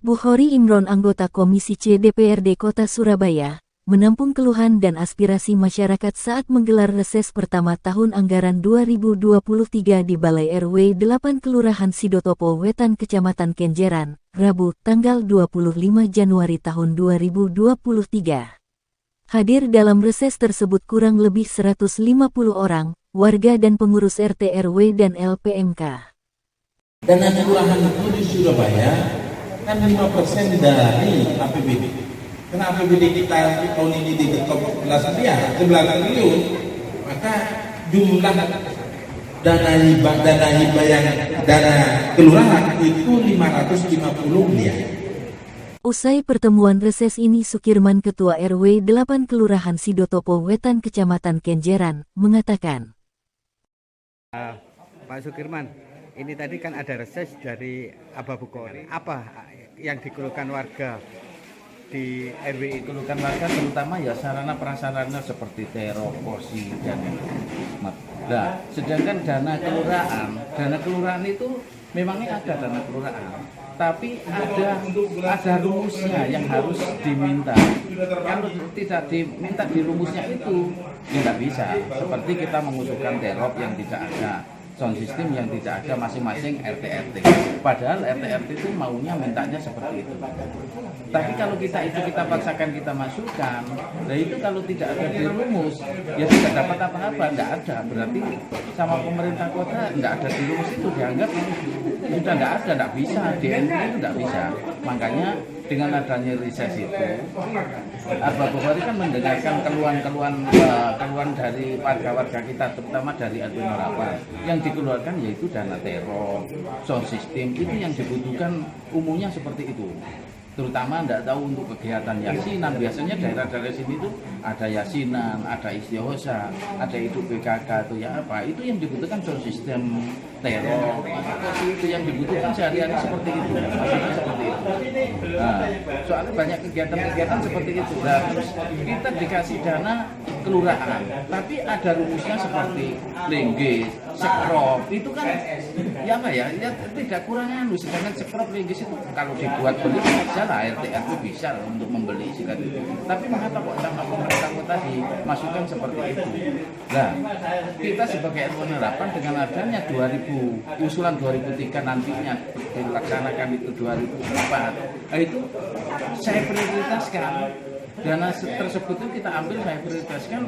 Bukhari Imron, anggota Komisi C DPRD Kota Surabaya, menampung keluhan dan aspirasi masyarakat saat menggelar reses pertama tahun anggaran 2023 di Balai RW 8 Kelurahan Sidotopo Wetan Kecamatan Kenjeran, Rabu, tanggal 25 Januari tahun 2023. Hadir dalam reses tersebut kurang lebih 150 orang, warga dan pengurus RT RW dan LPMK. Dana kelurahan itu di Surabaya kan 5% dari APBD. Karena APBD kita tahun ini diketok 11 triliun, maka jumlah dana kelurahan itu 550 miliar. Usai pertemuan reses ini, Sukirman, Ketua RW 8 Kelurahan Sidotopo Wetan Kecamatan Kenjeran, mengatakan, Pak Sukirman, ini tadi kan ada reses dari Abah Bukhari. Apa yang dikeluhkan warga di RW itu? Keluhkan warga terutama ya sarana prasarana seperti terop, kursi, dan nah, sedangkan dana kelurahan itu memangnya ada dana kelurahan, tapi ada rumusnya yang harus diminta. Kalau tidak diminta di rumusnya itu, ya nggak bisa. Seperti kita mengusulkan terop yang tidak ada, sound system yang tidak ada masing-masing RT-RT. Padahal RT-RT itu maunya mintanya seperti itu. Tapi kalau kita paksakan, kita masukkan, nah itu kalau tidak ada di rumus, ya tidak dapat apa-apa, nggak ada. Berarti sama pemerintah kota nggak ada di rumus itu, dianggap sudah nggak ada, nggak bisa, DNP itu nggak bisa. Makanya dengan adanya reses itu, Abah Bukhari kan mendengarkan keluhan dari warga-warga kita, terutama dari RW 08. Yang dikeluarkan yaitu dana teror, sound system, itu yang dibutuhkan umumnya seperti itu. Terutama tidak tahu untuk kegiatan yasinan, biasanya daerah-daerah sini itu ada yasinan, ada istighosa, ada itu PKK atau ya apa, itu yang dibutuhkan sound system, teror, itu yang dibutuhkan sehari-hari seperti itu, maksudnya seperti itu. Nah, soalnya banyak kegiatan-kegiatan seperti itu. Nah, terus kita dikasih dana kelurahan, tapi ada rumusnya seperti linggis, sekrop, itu kan ya apa ya tidak kurangnya lu. Sedangkan sekrop, linggis itu kalau dibuat beli bisa lah, RT bisa untuk membeli sikat itu. Tapi mengapa kok sama pemerintah kota dimasukkan seperti itu? Nah, kita sebagai RW 8 dengan adanya 2000 usulan 2003 nantinya dilaksanakan itu 2004, nah itu saya prioritaskan. Dana tersebut itu kita ambil, saya prioritaskan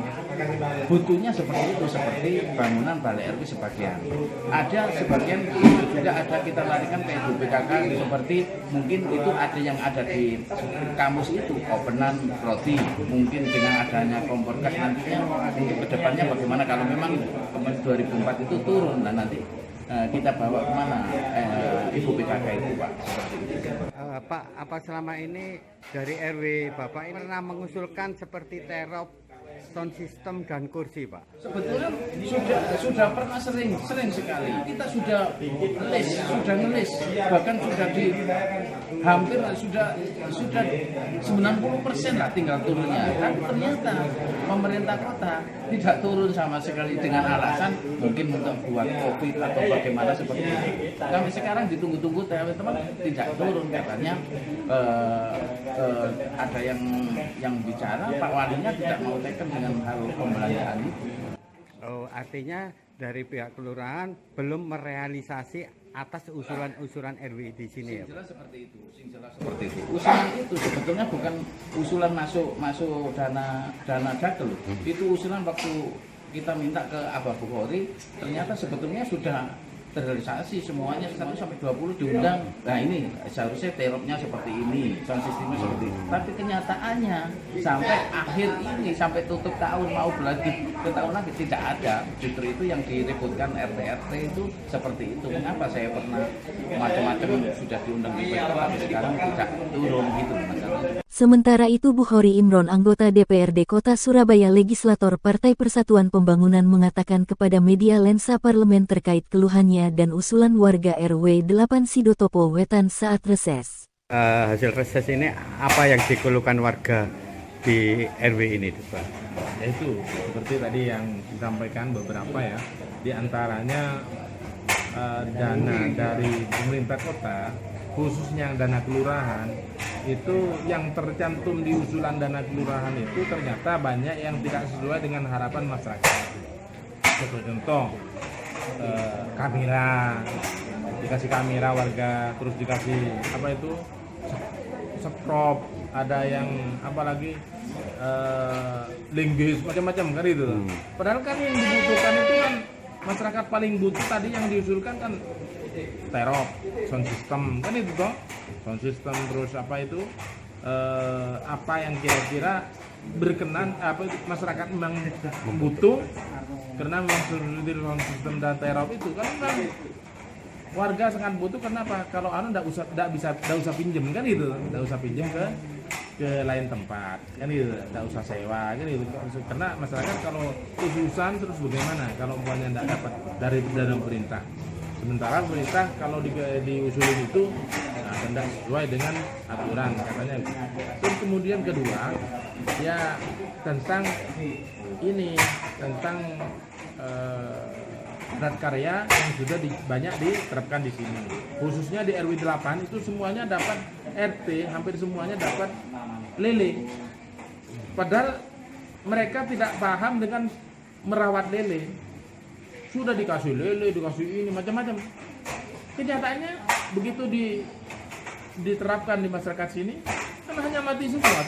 butuhnya seperti itu, seperti bangunan balai RW sebagian. Ada sebagian juga ada kita larikan ke ibu PKK, seperti mungkin itu ada yang ada di kamus itu, openan roti, mungkin dengan adanya kompor gas nantinya untuk kedepannya bagaimana kalau memang kemarin 2004 itu turun, dan nanti kita bawa kemana ibu PKK itu, Pak, seperti itu. Pak, apa selama ini dari RW Bapak ini pernah mengusulkan seperti terop, sound system dan kursi, Pak? Sebetulnya sudah pernah sering sekali. Kita sudah ngelis, bahkan sudah hampir sudah 90% lah tinggal turunnya. Tapi ternyata pemerintah kota tidak turun sama sekali dengan alasan mungkin untuk buat COVID atau bagaimana seperti itu. Kami sekarang ditunggu-tunggu teman-teman tidak turun, katanya ada yang bicara Pak Walinya tidak mau teken dengan hal pembelanjaan itu. Oh, artinya dari pihak kelurahan belum merealisasi atas usulan-usulan RW di sini, ya, Pak? Seperti itu. Usulan itu sebetulnya bukan usulan masuk dana dagel. Itu usulan waktu kita minta ke Abah Bukhari, ternyata sebetulnya sudah terrealisasi semuanya 1 sampai 20 diundang. Nah, ini seharusnya teropnya seperti ini, sound sistemnya seperti ini. Tapi kenyataannya sampai akhir ini, sampai tutup tahun mau berlanjut ke tahun lagi tidak ada. Justru itu yang diributkan RT-RT itu seperti itu. Mengapa saya pernah macam-macam sudah diundang di PKK tapi sekarang tidak turun gitu masalahnya. Sementara itu, Bukhari Imron, anggota DPRD Kota Surabaya Legislator Partai Persatuan Pembangunan, mengatakan kepada media Lensa Parlemen terkait keluhannya dan usulan warga RW 8 Sidotopo Wetan saat reses. Hasil reses ini apa yang dikeluhkan warga di RW ini, Pak? Yaitu seperti tadi yang disampaikan beberapa ya, di antaranya dana dari pemerintah kota khususnya dana kelurahan, itu yang tercantum di usulan dana kelurahan itu ternyata banyak yang tidak sesuai dengan harapan masyarakat. Sebagai contoh, kamera, dikasih kamera warga, terus dikasih apa itu seprop, ada yang apalagi linggis macam-macam kan itu. Padahal kan yang dibutuhkan itu kan masyarakat paling butuh tadi yang diusulkan kan terop, sound system kan itu toh, sound system, terus apa itu apa yang kira-kira berkenan apa itu masyarakat memang butuh, karena memang sound system dan terop itu kan memang warga sangat butuh. Kenapa? Kalau ndak usah pinjem kan itu, ndak usah pinjem ke lain tempat kan itu, ndak usah sewa kan itu, karena masyarakat kalau ususan terus bagaimana kalau umpamanya ndak dapat dari dana pemerintah, sementara pemerintah kalau diusulin itu tidak sesuai dengan aturan katanya. Terus kemudian kedua ya tentang ini, tentang padat karya yang sudah banyak diterapkan di sini, khususnya di RW 8 itu semuanya dapat RT, hampir semuanya dapat lele, padahal mereka tidak paham dengan merawat lele. Sudah dikasih lele, dikasih ini macam-macam, kenyataannya begitu diterapkan di masyarakat sini kan hanya mati semua,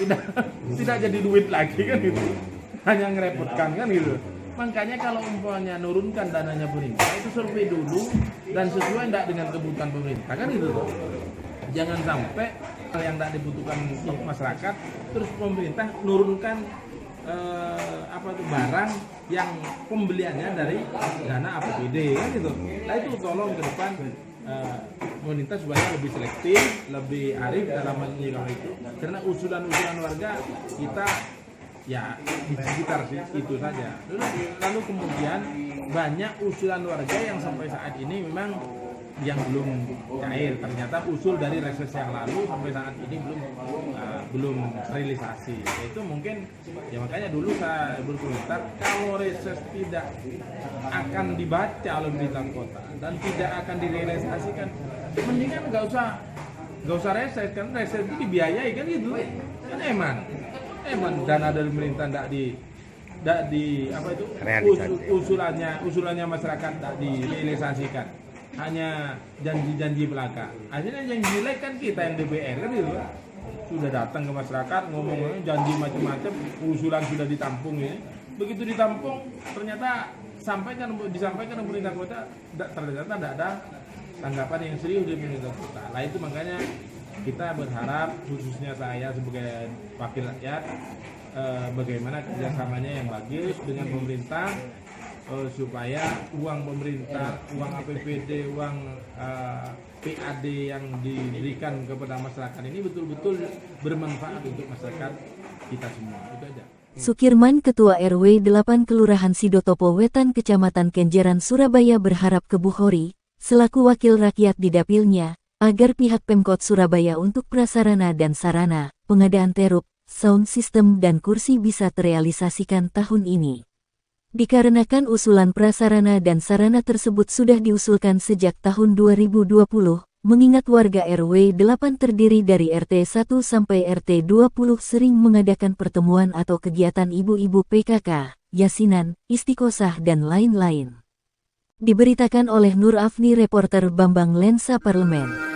tidak jadi duit lagi kan gitu, hanya ngerepotkan kan gitu. Makanya kalau umpamanya nurunkan dananya pemerintah itu survei dulu dan sesuai enggak dengan kebutuhan pemerintah kan itu tuh. Jangan sampai hal yang tidak dibutuhkan masyarakat terus pemerintah nurunkan barang yang pembeliannya dari dana APBD kan itu. Nah itu tolong ke depan pemerintah supaya lebih selektif, lebih arif dalam menyikapi itu, karena usulan-usulan warga kita ya di sekitar itu saja. Lalu kemudian banyak usulan warga yang sampai saat ini memang yang belum cair. Ternyata usul dari reses yang lalu sampai saat ini belum realisasi. Itu mungkin ya makanya dulu saya berkomentar kalau reses tidak akan dibaca oleh pemerintah kota dan tidak akan direalisasikan, mendingan nggak usah reses, kan reses itu dibiayai kan gitu kan emang dana dari pemerintah tidak di apa itu usulannya masyarakat tidak direalisasikan, hanya janji-janji belaka. Akhirnya yang jelek kan kita yang DPR kan itu, sudah datang ke masyarakat ngomong janji macam-macam, usulan sudah ditampung ini, begitu ditampung ternyata disampaikan ke pemerintah kota ternyata tidak ada tanggapan yang serius dari pemerintah kota. Nah itu makanya kita berharap, khususnya saya sebagai wakil rakyat, bagaimana kerjasamanya yang bagus dengan pemerintah, supaya uang pemerintah, uang APBD, uang PAD yang diberikan kepada masyarakat ini betul-betul bermanfaat untuk masyarakat kita semua. Itu aja. Sukirman, Ketua RW 8 Kelurahan Sidotopo Wetan, Kecamatan Kenjeran, Surabaya berharap ke Bu Hori, selaku wakil rakyat di dapilnya, agar pihak Pemkot Surabaya untuk prasarana dan sarana, pengadaan terop, sound system dan kursi bisa terrealisasikan tahun ini. Dikarenakan usulan prasarana dan sarana tersebut sudah diusulkan sejak tahun 2020, mengingat warga RW 8 terdiri dari RT 1 sampai RT 20 sering mengadakan pertemuan atau kegiatan ibu-ibu PKK, yasinan, istiqosah dan lain-lain. Diberitakan oleh Nur Afni, reporter Bambang Lensa Parlemen.